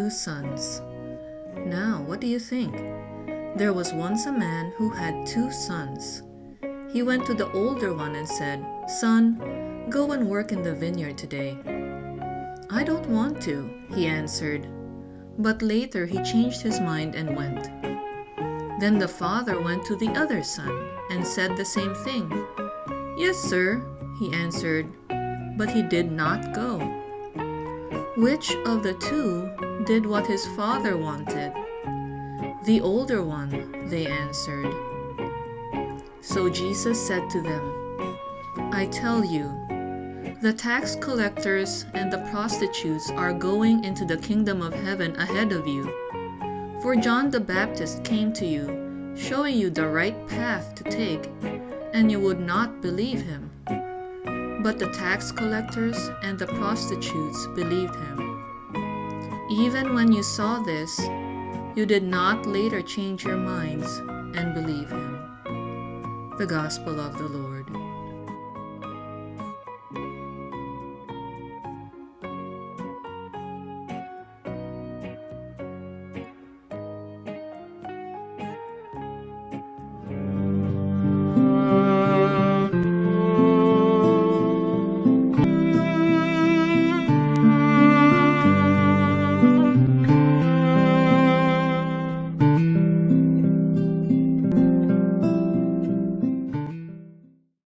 2 sons. Now, what do you think? There was once a man who had 2 sons. He went to the older one and said, "Son, go and work in the vineyard today." "I don't want to," he answered. But later he changed his mind and went. Then the father went to the other son and said the same thing. "Yes, sir," he answered, but he did not go. Which of the 2 did what his father wanted? "The older one," they answered. So Jesus said to them, "I tell you, the tax collectors and the prostitutes are going into the kingdom of heaven ahead of you. For John the Baptist came to you, showing you the right path to take, and you would not believe him. But the tax collectors and the prostitutes believed him. Even when you saw this, you did not later change your minds and believe him." The Gospel of the Lord.